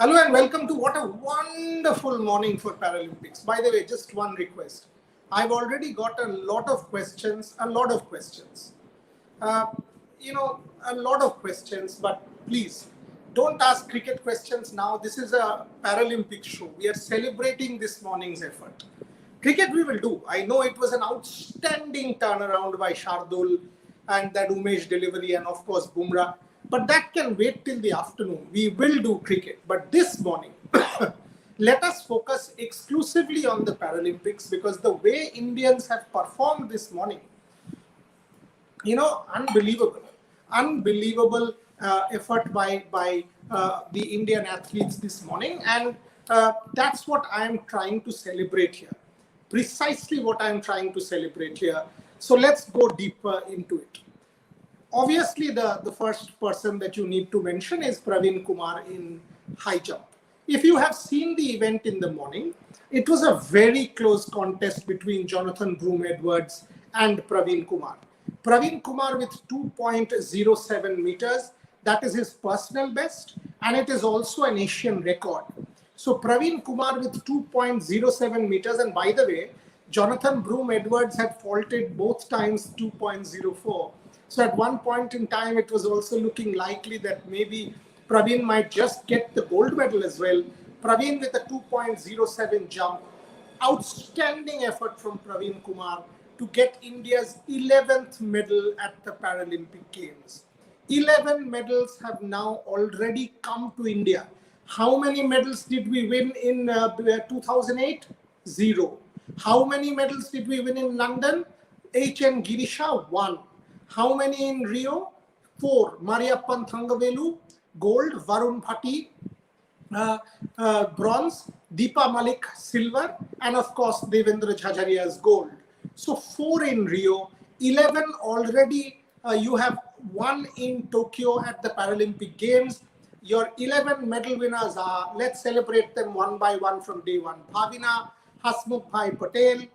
Hello and welcome to what a wonderful morning for Paralympics. By the way, just one request. I've already got a lot of questions, Uh, a lot of questions, but please don't ask cricket questions now. This is a Paralympic show. We are celebrating this morning's effort. Cricket we will do. I know it was an outstanding turnaround by Shardul and that Umesh delivery and of course Bumrah. But that can wait till the afternoon. We will do cricket. But this morning, let us focus exclusively on the Paralympics because the way Indians have performed this morning, unbelievable effort by the Indian athletes this morning, and that's what I am trying to celebrate here. Precisely what I am trying to celebrate here. So let's go deeper into it. Obviously, the first person that you need to mention is Praveen Kumar in high jump. If you have seen the event in the morning, it was a very close contest between Jonathan Broome-Edwards and Praveen Kumar. Praveen Kumar with 2.07 meters, that is his personal best, and it is also an Asian record. So Praveen Kumar with 2.07 meters, and by the way, Jonathan Broome-Edwards had faulted both times 2.04. So at one point in time, it was also looking likely that maybe Praveen might just get the gold medal as well. Praveen with a 2.07 jump. Outstanding effort from Praveen Kumar to get India's 11th medal at the Paralympic Games. 11 medals have now already come to India. How many medals did we win in 2008? 0. How many medals did we win in London? H.N. Girisha, 1. How many in Rio? 4. Mariappan Thangavelu, gold. Varun Bhatti, bronze. Deepa Malik, silver. And of course, Devendra Jhajaria's gold. So 4 in Rio, 11 already. You have 1 in Tokyo at the Paralympic Games. Your 11 medal winners are, let's celebrate them one by one from day one. Bhavina Hasmukh Bhai Patel,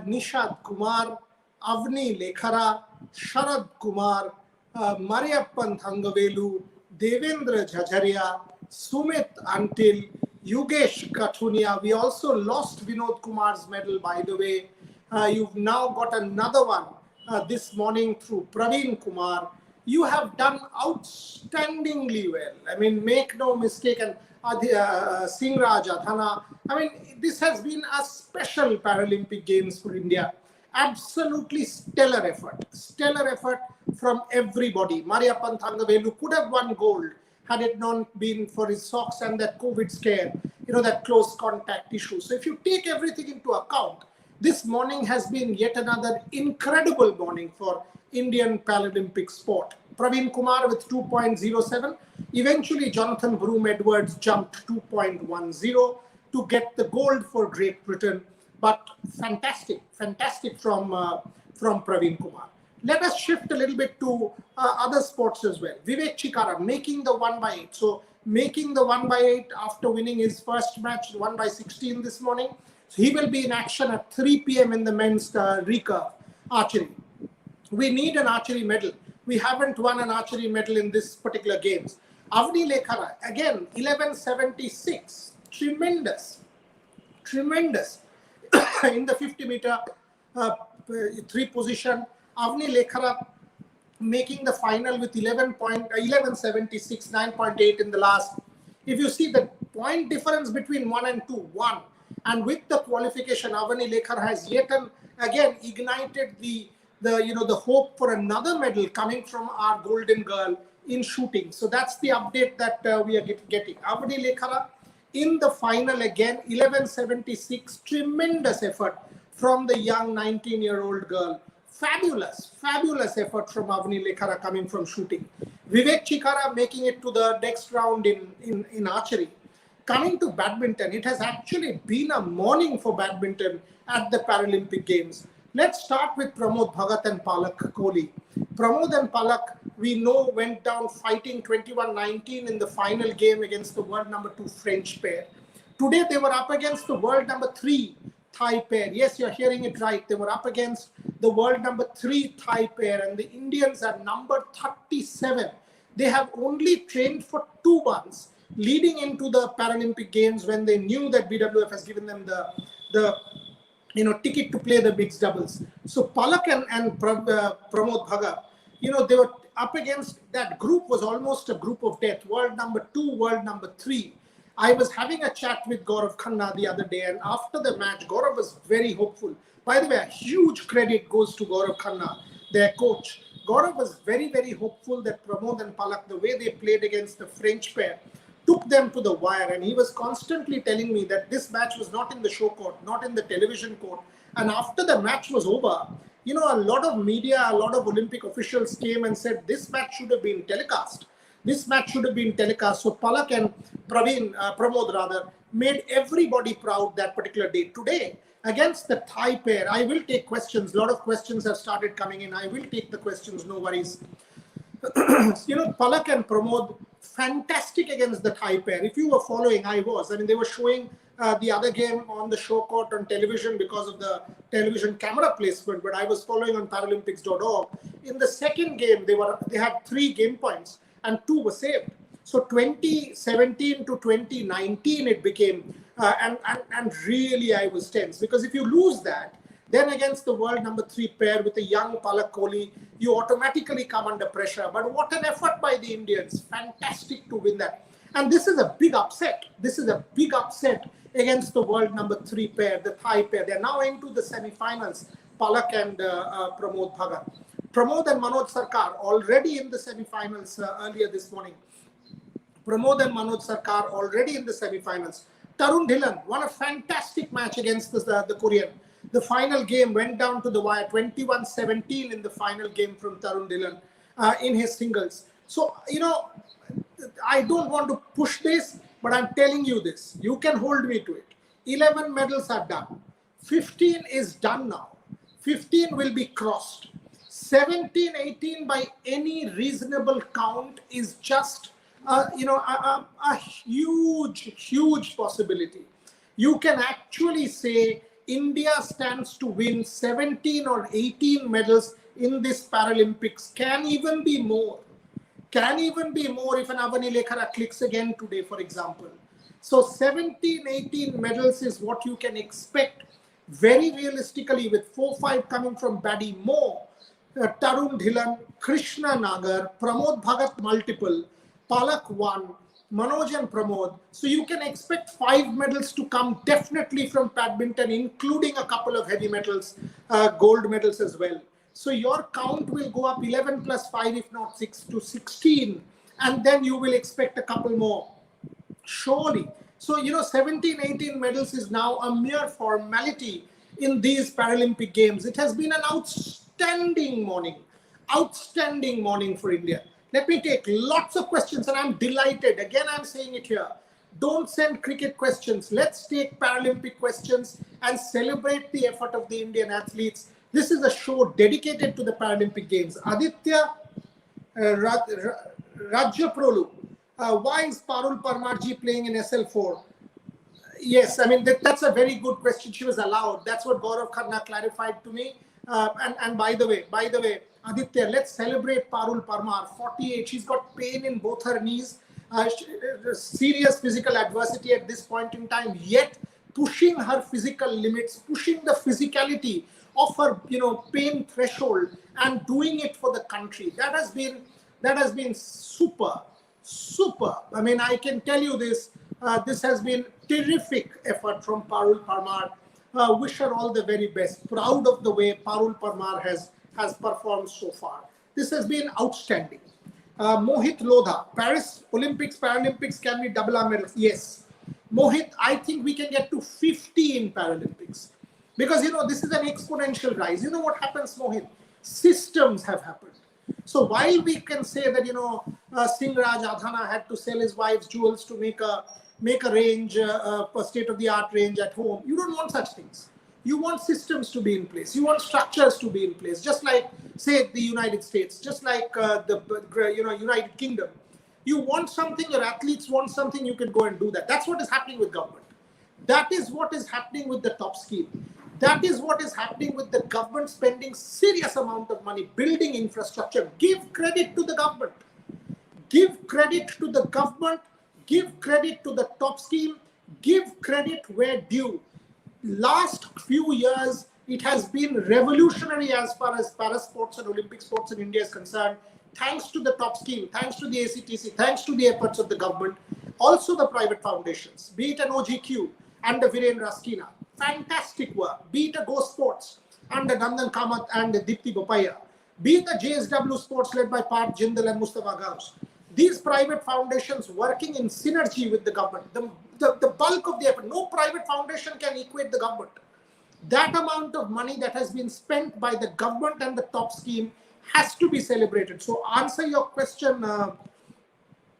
Nishad Kumar, Avni Lekhara, Sharad Kumar, Mariappan Thangavelu, Devendra Jhajaria, Sumit Antil, Yugesh Kathunia. We also lost Vinod Kumar's medal, by the way. You've now got another one this morning through Praveen Kumar. You have done outstandingly well. I mean, make no mistake. And Singraj Adhana. I mean, this has been a special Paralympic Games for India. Absolutely stellar effort from everybody. Mariappan Thangavelu could have won gold had it not been for his socks and that COVID scare, that close contact issue. So if you take everything into account, this morning has been yet another incredible morning for Indian Paralympic sport. Praveen Kumar with 2.07. Eventually, Jonathan Broome-Edwards jumped 2.10 to get the gold for Great Britain. But fantastic from Praveen Kumar. Let us shift a little bit to other sports as well. Vivek Chikara making the 1x8. So making the 1x8 after winning his first match, 1x16 this morning. So he will be in action at 3 p.m. in the men's recurve archery. We need an archery medal. We haven't won an archery medal in this particular games. Avni Lekhara, again, 11.76. Tremendous. In the 50-meter 3 position, Avni Lekhara making the final with 11.76, 9.8 in the last. If you see the point difference between 1 and 2, 1. And with the qualification, Avni Lekhara has yet again ignited the hope for another medal coming from our golden girl in shooting. So that's the update that we are getting. Avni Lekhara in the final again, 11.76, tremendous effort from the young 19-year-old girl. Fabulous effort from Avni Lekhara coming from shooting. Vivek Chikara making it to the next round in archery. Coming to badminton, it has actually been a morning for badminton at the Paralympic Games. Let's start with Pramod Bhagat and Palak Kohli. Pramod and Palak, we know, went down fighting 21-19 in the final game against the world number 2 French pair. Today, they were up against the world number 3 Thai pair. Yes, you're hearing it right. They were up against the world number 3 Thai pair, and the Indians are number 37. They have only trained for 2 months. leading into the Paralympic Games, when they knew that BWF has given them the ticket to play the mixed doubles. So Palak and Pramod Bhagat, they were up against, that group was almost a group of death. World number 2, world number 3. I was having a chat with Gaurav Khanna the other day, and after the match, Gaurav was very hopeful. By the way, a huge credit goes to Gaurav Khanna, their coach. Gaurav was very, very hopeful that Pramod and Palak, the way they played against the French pair, took them to the wire. And he was constantly telling me that this match was not in the show court, not in the television court. And after the match was over, a lot of media, a lot of Olympic officials came and said, this match should have been telecast. This match should have been telecast. So Palak and Pramod made everybody proud that particular day. Today, against the Thai pair, I will take questions. A lot of questions have started coming in. I will take the questions, no worries. Palak and Pramod, fantastic against the Thai pair. If you were following, I was. I mean, they were showing the other game on the show court on television because of the television camera placement, but I was following on Paralympics.org. In the second game, they had 3 game points and 2 were saved. So 2017 to 2019 it became, and really I was tense, because if you lose that, then against the world number 3 pair with a young Palak Kohli, you automatically come under pressure. But what an effort by the Indians. Fantastic to win that. And this is a big upset. This is a big upset against the world number 3 pair, the Thai pair. They're now into the semi-finals, Palak and Pramod Bhagat. Pramod and Manoj Sarkar already in the semi-finals earlier this morning. Pramod and Manoj Sarkar already in the semi-finals. Tarun Dhillon won a fantastic match against the Korean. The final game went down to the wire, 21-17 in the final game from Tarun Dhillon in his singles. So, I don't want to push this, but I'm telling you this. You can hold me to it. 11 medals are done. 15 is done now. 15 will be crossed. 17, 18 by any reasonable count is just, a huge, huge possibility. You can actually say India stands to win 17 or 18 medals in this Paralympics. Can even be more. Can even be more if an Avani Lekhara clicks again today, for example. So 17, 18 medals is what you can expect very realistically, with 4-5 coming from Baddy Mo, Tarun Dhillon, Krishna Nagar, Pramod Bhagat multiple, Palak 1, Manoj and Pramod. So you can expect 5 medals to come definitely from badminton, including a couple of heavy metals, gold medals as well. So your count will go up 11 plus 5, if not 6, to 16. And then you will expect a couple more, surely. So, 17, 18 medals is now a mere formality in these Paralympic Games. It has been an outstanding morning for India. Let me take lots of questions, and I'm delighted. Again, I'm saying it here. Don't send cricket questions. Let's take Paralympic questions and celebrate the effort of the Indian athletes. This is a show dedicated to the Paralympic Games. Aditya Rajya Prolu. Why is Parul Parmarji playing in SL4? Yes, I mean, that's a very good question. She was allowed. That's what Gaurav Khanna clarified to me. And by the way, Aditya, let's celebrate Parul Parmar, 48. She's got pain in both her knees, serious physical adversity at this point in time, yet pushing her physical limits, pushing the physicality of her, pain threshold, and doing it for the country. That has been super. I mean, I can tell you this. This has been terrific effort from Parul Parmar. Wish her all the very best. Proud of the way Parul Parmar has performed so far. This has been outstanding. Mohit Lodha, Paris Olympics, Paralympics, can we double our medals? Yes. Mohit, I think we can get to 50 in Paralympics. Because, this is an exponential rise. You know what happens, Mohit? Systems have happened. So while we can say that, Singraj Adhana had to sell his wife's jewels to make a range, a state-of-the-art range at home, you don't want such things. You want systems to be in place. You want structures to be in place. Just like, say, the United States, just like the United Kingdom. You want something, your athletes want something, you can go and do that. That's what is happening with government. That is what is happening with the top scheme. That is what is happening with the government spending serious amount of money, building infrastructure. Give credit to the government. Give credit to the government. give credit to the top scheme, give credit where due. Last few years, it has been revolutionary as far as para sports and Olympic sports in India is concerned. Thanks to the top scheme, thanks to the ACTC, thanks to the efforts of the government, also the private foundations, be it an OGQ and the Viren Raskina. Fantastic work. Be it a Go Sports under Nandan Kamath and Dipti Bopaya. Be it the JSW Sports led by Parth Jindal and Mustafa Gauss. These private foundations working in synergy with the government. The bulk of the effort, no private foundation can equate the government. That amount of money that has been spent by the government and the top scheme has to be celebrated. So answer your question,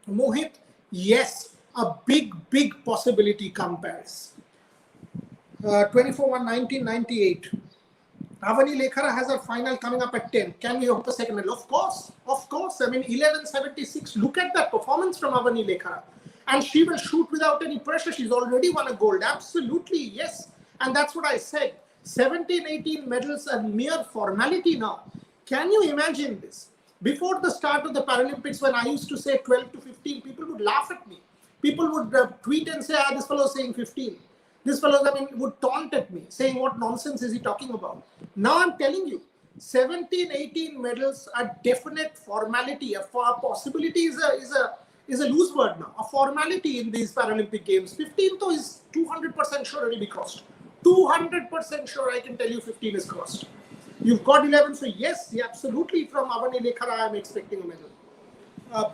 Mohit, yes, a big possibility compares. 24/1/1998. Avani Lekhara has her final coming up at 10. Can we hope a second medal? Of course. I mean, 11:76. Look at that performance from Avani Lekhara. And she will shoot without any pressure. She's already won a gold. Absolutely, yes. And that's what I said. 17, 18 medals are mere formality now. Can you imagine this? Before the start of the Paralympics, when I used to say 12 to 15, people would laugh at me. People would tweet and say, this fellow is saying 15. This fellow, would taunt at me, saying, what nonsense is he talking about? Now I'm telling you, 17, 18 medals are definite formality. A possibility is a loose word now. A formality in these Paralympic Games. 15 though is 200% sure it will be crossed. 200% sure I can tell you 15 is crossed. You've got 11, so yes, absolutely from Avani Lekhara I am expecting a medal.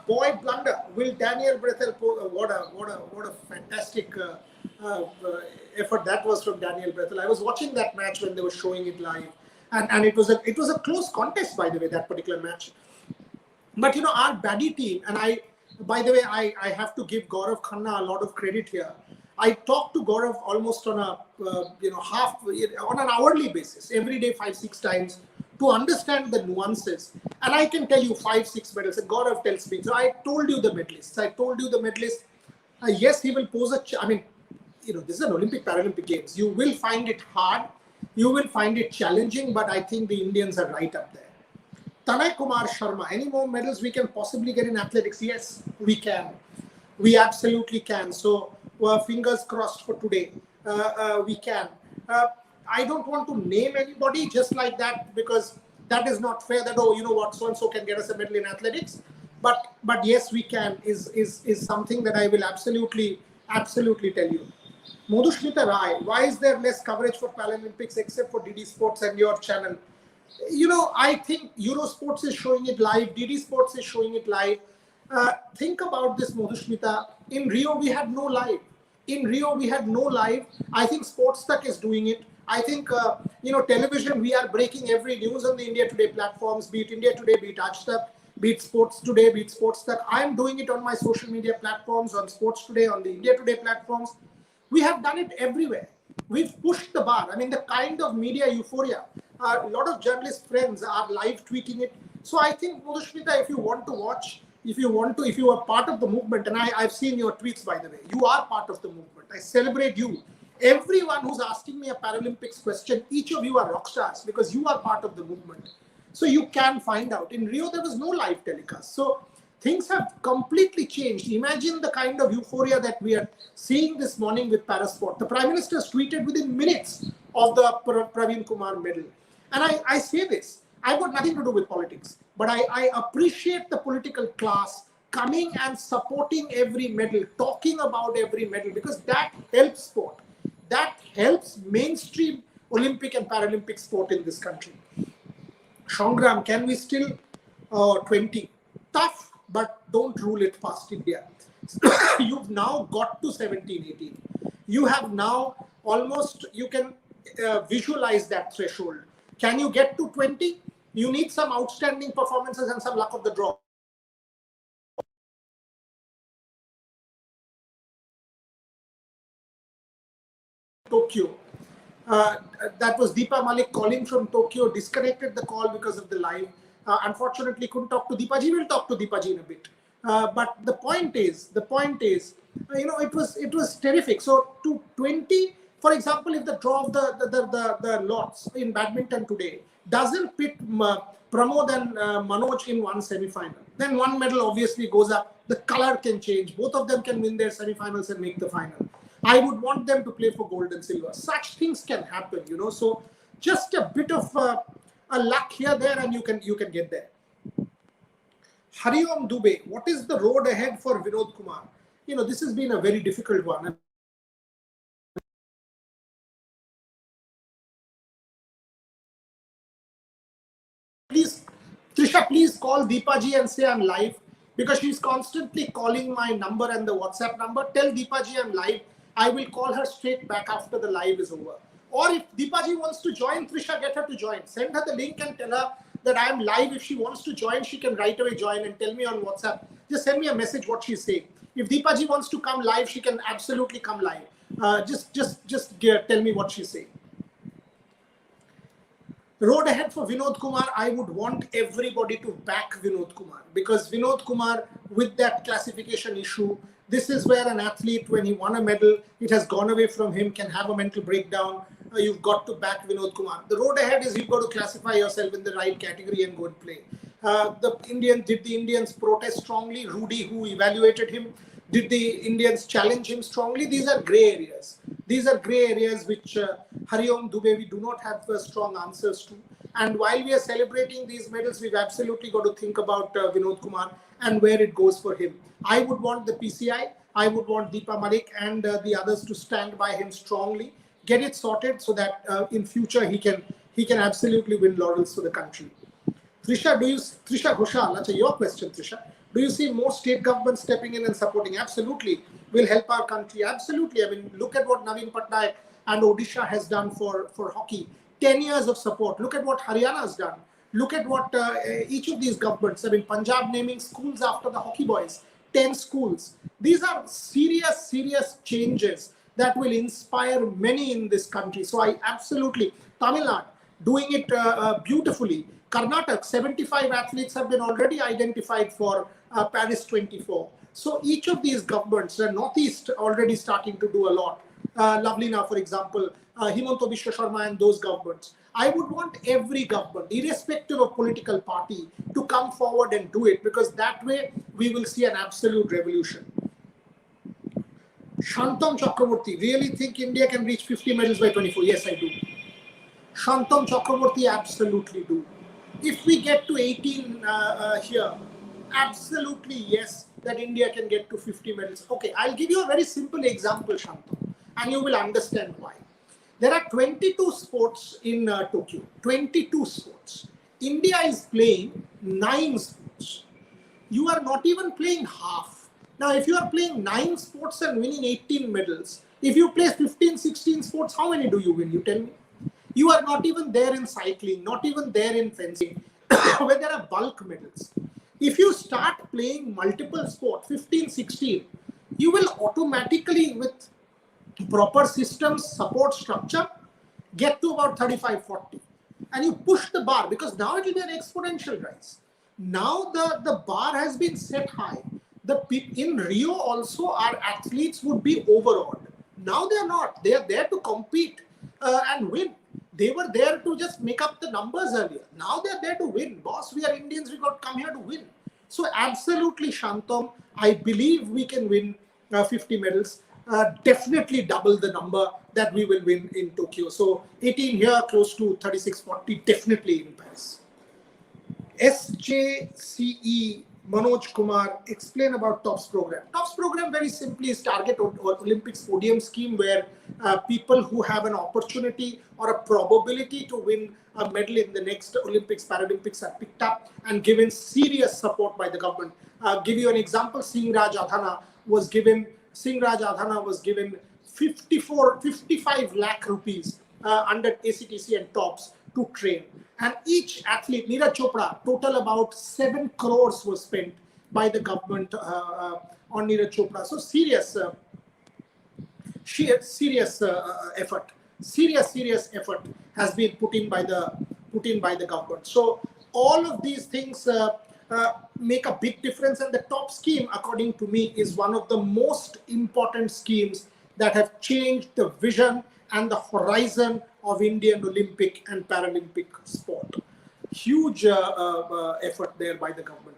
Boy blunder. Will Daniel Brethel what a fantastic effort that was from Daniel Brethel. I was watching that match when they were showing it live, and it was a close contest, by the way, that particular match. But our baddie team, and I have to give Gaurav Khanna a lot of credit here. I talk to Gaurav almost on on an hourly basis, every day 5-6 times, to understand the nuances. And I can tell you 5-6 medals. And Gaurav tells me, so I told you the medalists. Yes, he will pose this is an Olympic Paralympic Games. You will find it hard. You will find it challenging, but I think the Indians are right up there. Tanay Kumar Sharma, any more medals we can possibly get in athletics? Yes, we can. We absolutely can. So fingers crossed for today. We can. I don't want to name anybody just like that, because that is not fair that, so-and-so can get us a medal in athletics. But yes, we can is something that I will absolutely tell you. Madhushmita Rai, why is there less coverage for Paralympics except for DD Sports and your channel? I think Eurosports is showing it live, DD Sports is showing it live. Think about this, Madhushmita. In Rio, we had no live. I think Sports is doing it. I think, television, we are breaking every news on the India Today platforms, be it India Today, be it Ajtak, be it Sports Today, be it Sports.tak. I'm doing it on my social media platforms, on Sports Today, on the India Today platforms. We have done it everywhere. We've pushed the bar. The kind of media euphoria. A lot of journalist friends are live tweeting it. So I think, Madhushmita, if you want to watch, if you are part of the movement, and I've seen your tweets, by the way, you are part of the movement. I celebrate you. Everyone who's asking me a Paralympics question, each of you are rock stars because you are part of the movement. So you can find out. In Rio, there was no live telecast. So things have completely changed. Imagine the kind of euphoria that we are seeing this morning with Parasport. The Prime Minister tweeted within minutes of the Praveen Kumar medal. And I say this, I've got nothing to do with politics, but I appreciate the political class coming and supporting every medal, talking about every medal, because that helps sport. That helps mainstream Olympic and Paralympic sport in this country. Shongram, can we still 20? Tough, but don't rule it past India. You've now got to 17, 18. You have now almost, you can visualize that threshold. Can you get to 20? You need some outstanding performances and some luck of the draw. Tokyo. That was Deepa Malik calling from Tokyo, disconnected the call because of the live. Unfortunately, couldn't talk to Deepa ji. We'll talk to Deepa ji in a bit. But the point is, it was terrific. So to 20, for example, if the draw of the lots in badminton today doesn't pit Pramod and Manoj in one semi-final, then one medal obviously goes up. The color can change. Both of them can win their semi-finals and make the final. I would want them to play for gold and silver. Such things can happen, you know. So just a bit of a luck here, there, and you can get there. Hariom Dubey, what is the road ahead for Vinod Kumar? You know, this has been a very difficult one. Please, Trisha, please call Deepaji and say I'm live, because she's constantly calling my number and the WhatsApp number. Tell Deepaji I'm live. I will call her straight back after the live is over. Or if Deepaji wants to join, Trisha, get her to join. Send her the link and tell her that I am live. If she wants to join, she can right away join and tell me on WhatsApp. Just send me a message what she's saying. If Deepaji wants to come live, she can absolutely come live. Just tell me what she's saying. Road ahead for Vinod Kumar, I would want everybody to back Vinod Kumar, because Vinod Kumar, with that classification issue, this is where an athlete, when he won a medal, it has gone away from him, can have a mental breakdown. You've got to back Vinod Kumar. The road ahead is you've got to classify yourself in the right category and go and play. Did the Indians protest strongly? Rudy, who evaluated him, did the Indians challenge him strongly? These are grey areas. These are grey areas which Hariom Dubey, we do not have strong answers to. And while we are celebrating these medals, we've absolutely got to think about Vinod Kumar and where it goes for him. I would want the PCI, I would want Deepa Malik and the others to stand by him strongly, get it sorted so that in future he can absolutely win laurels for the country. Trisha Ghoshal, that's your question, Trisha. Do you see more state governments stepping in and supporting? Absolutely. Will help our country. Absolutely. I mean, look at what Naveen Patnaik and Odisha has done for hockey. 10 years of support. Look at what Haryana has done. Look at what each of these governments, I mean, Punjab naming schools after the hockey boys, 10 schools. These are serious changes that will inspire many in this country. So I absolutely, Tamil Nadu, doing it beautifully. Karnataka, 75 athletes have been already identified for Paris 24. So each of these governments, Northeast already starting to do a lot. Lavlina, for example, Himanto Biswa Sharma and those governments. I would want every government, irrespective of political party, to come forward and do it, because that way we will see an absolute revolution. Shantam Chakraborty, really think India can reach 50 medals by 24? Yes, I do. Shantam Chakraborty, absolutely do. If we get to 18 here, absolutely yes, that India can get to 50 medals. Okay, I'll give you a very simple example, Shantam, and you will understand why. There are 22 sports in Tokyo, 22 sports. India is playing 9 sports. You are not even playing half. Now, if you are playing 9 sports and winning 18 medals, if you play 15, 16 sports, how many do you win? You tell me. You are not even there in cycling, not even there in fencing, where there are bulk medals. If you start playing multiple sports, 15, 16, you will automatically, with proper systems, support structure, get to about 35, 40. And you push the bar, because now it will be an exponential rise. Now the bar has been set high. In Rio also, our athletes would be overawed. Now they are not. They are there to compete and win. They were there to just make up the numbers earlier. Now they're there to win. Boss, we are Indians, we got come here to win. So absolutely, Shantam, I believe we can win 50 medals. Definitely double the number that we will win in Tokyo. So 18 here, close to 36, 40, definitely in Paris. SJCE Manoj Kumar, explain about TOPS program. TOPS program very simply is target Olympics podium scheme, where people who have an opportunity or a probability to win a medal in the next Olympics, Paralympics are picked up and given serious support by the government. Give you an example, Singh Raj Adhana was given 55 lakh rupees under ACTC and TOPS to train. And each athlete, Neeraj Chopra, total about 7 crores was spent by the government on Neeraj Chopra. So serious effort. Serious effort has been put in by the government. So all of these things make a big difference, and the TOP scheme, according to me, is one of the most important schemes that have changed the vision and the horizon of Indian Olympic and Paralympic sport. Huge effort there by the government.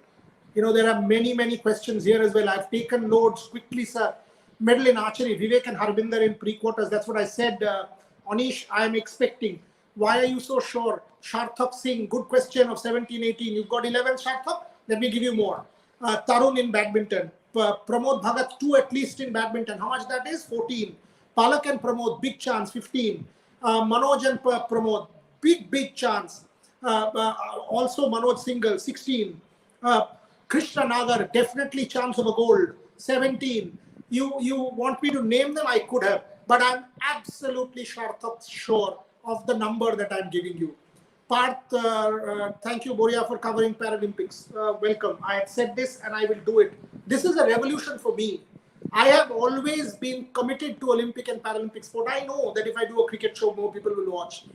There are many questions here as well. I've taken notes quickly, sir. Medal in archery, Vivek and Harbinder in pre-quarters. That's what I said. Anish, I am expecting. Why are you so sure? Sharthak Singh, good question of 17-18. You've got 11, Sharthak? Let me give you more. Tarun in badminton. Pramod Bhagat, 2 at least in badminton. How much that is? 14. Palak and Pramod, big chance, 15. Manoj and Pramod, big chance. Also Manoj single, 16. Krishna Nagar, definitely chance of a gold, 17. You want me to name them? I could have, but I'm absolutely sure of the number that I'm giving you. Parth, thank you, Boria, for covering Paralympics. Welcome. I had said this and I will do it. This is a revolution for me. I have always been committed to Olympic and Paralympic sport. I know that if I do a cricket show, more people will watch.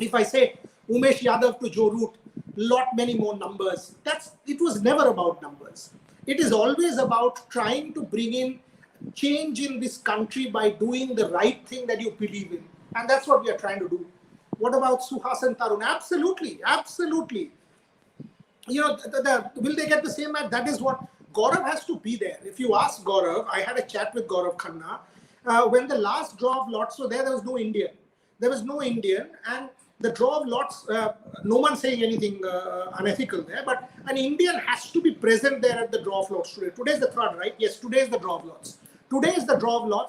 If I say Umesh Yadav to Joe Root, many more numbers. It was never about numbers. It is always about trying to bring in change in this country by doing the right thing that you believe in. And that's what we are trying to do. What about Suhas and Tarun? Absolutely. Will they get the same match? That is what Gaurav has to be there. If you ask Gaurav, I had a chat with Gaurav Khanna. When the last draw of lots was there was no Indian. And the draw of lots, no one saying anything unethical there, but an Indian has to be present there at the draw of lots today. Today is the third, right? Yes, today is the draw of lots.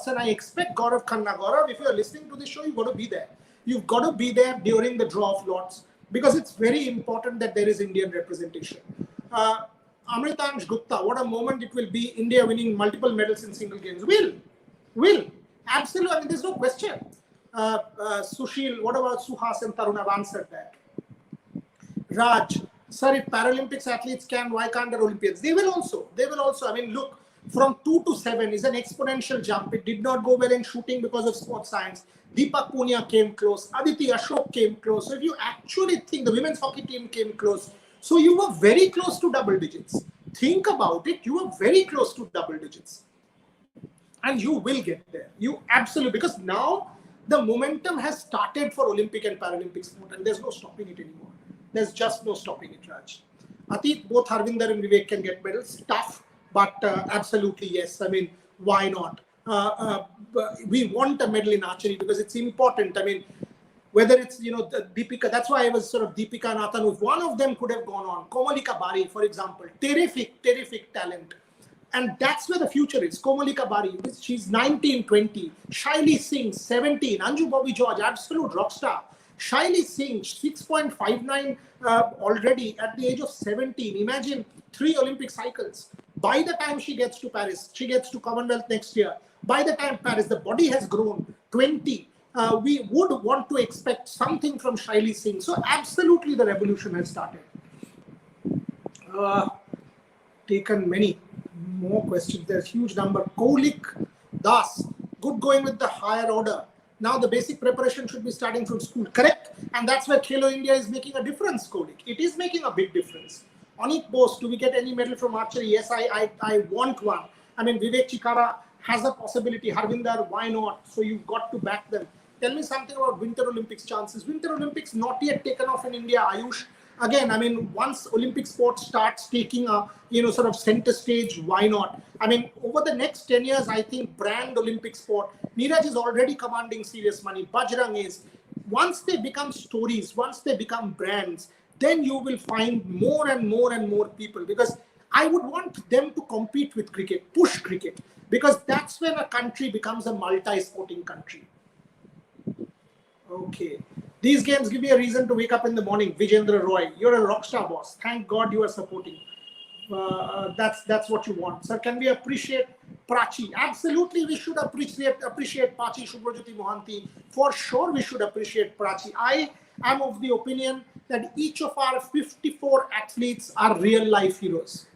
And I expect Gaurav Khanna. Gaurav, if you are listening to this show, you've got to be there. You've got to be there during the draw of lots because it's very important that there is Indian representation. Amritansh Gupta, what a moment it will be, India winning multiple medals in single games. Will. Absolutely. I mean, there's no question. Sushil, what about Suhas and Tarun? I've answered that. Raj, sir, if Paralympics athletes can, why can't the Olympians? They will also. I mean, look, from 2 to 7 is an exponential jump. It did not go well in shooting because of sports science. Deepak Punia came close. Aditi Ashok came close. So if you actually think the women's hockey team came close, so you were very close to double digits. Think about it. You were very close to double digits. And you will get there. You absolutely, because now the momentum has started for Olympic and Paralympic sport and there's no stopping it anymore. There's just no stopping it, Raj. Atit, both Harvinder and Vivek can get medals. Tough, but absolutely yes. I mean, why not? We want a medal in archery because it's important. I mean, whether it's, Deepika, that's why I was sort of Deepika and Nathan, if one of them could have gone on. Komalika Bari, for example, terrific talent. And that's where the future is. Komalika Bari, she's 19, 20. Shaili Singh, 17. Anju Bobby George, absolute rock star. Shaili Singh, 6.59 already at the age of 17. Imagine 3 Olympic cycles. By the time she gets to Paris, she gets to Commonwealth next year. By the time Paris, the body has grown 20. We would want to expect something from Shaili Singh. So absolutely the revolution has started. Taken many more questions. There's a huge number. Kaulik Das, good going with the higher order. Now the basic preparation should be starting from school. Correct. And that's where Khelo India is making a difference, Kaulik. It is making a big difference. Anik Bose, do we get any medal from archery? Yes, I want one. I mean, Vivek Chikara has a possibility. Harvinder, why not? So you've got to back them. Tell me something about Winter Olympics chances. Winter Olympics not yet taken off in India. Ayush, again, I mean, once Olympic sport starts taking a, sort of center stage, why not? I mean, over the next 10 years, I think brand Olympic sport, Neeraj is already commanding serious money. Bajrang is. Once they become stories, once they become brands, then you will find more and more people, because I would want them to compete with cricket, push cricket, because that's when a country becomes a multi-sporting country. Okay. These games give me a reason to wake up in the morning. Vijendra Roy, you're a rockstar, boss. Thank God you are supporting. That's what you want. Sir, can we appreciate Prachi? Absolutely, we should appreciate Prachi Subhrajyoti Mohanty. For sure, we should appreciate Prachi. I am of the opinion that each of our 54 athletes are real life heroes.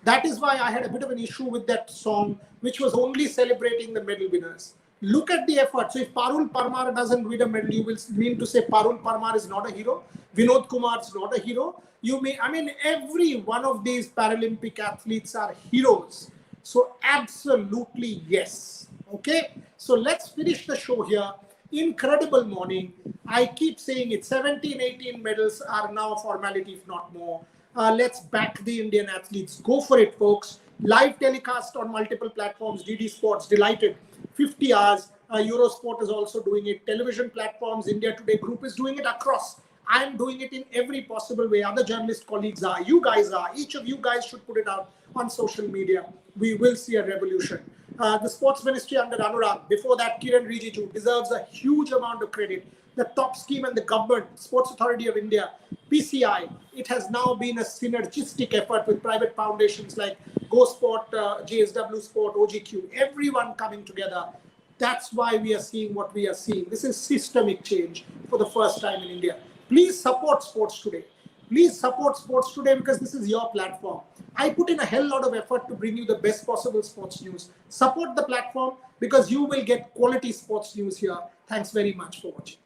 That is why I had a bit of an issue with that song, which was only celebrating the medal winners. Look at the effort. So if Parul Parmar doesn't win a medal, you will mean to say Parul Parmar is not a hero? Vinod Kumar is not a hero? Every one of these Paralympic athletes are heroes. So absolutely yes. Okay. So let's finish the show here. Incredible morning. I keep saying it. 17, 18 medals are now a formality, if not more. Let's back the Indian athletes. Go for it, folks. Live telecast on multiple platforms. DD Sports, delighted. 50 hours. Eurosport is also doing it. Television platforms, India Today Group is doing it across. I am doing it in every possible way. Other journalist colleagues are. You guys are. Each of you guys should put it out on social media. We will see a revolution. The sports ministry under Anurag, before that Kiran Rijiju, deserves a huge amount of credit. The top scheme and the government, Sports Authority of India, PCI, it has now been a synergistic effort with private foundations like Go Sport, JSW Sport, OGQ, everyone coming together. That's why we are seeing what we are seeing. This is systemic change for the first time in India. Please support Sports Today. Please support Sports Today because this is your platform. I put in a hell lot of effort to bring you the best possible sports news. Support the platform because you will get quality sports news here. Thanks very much for watching.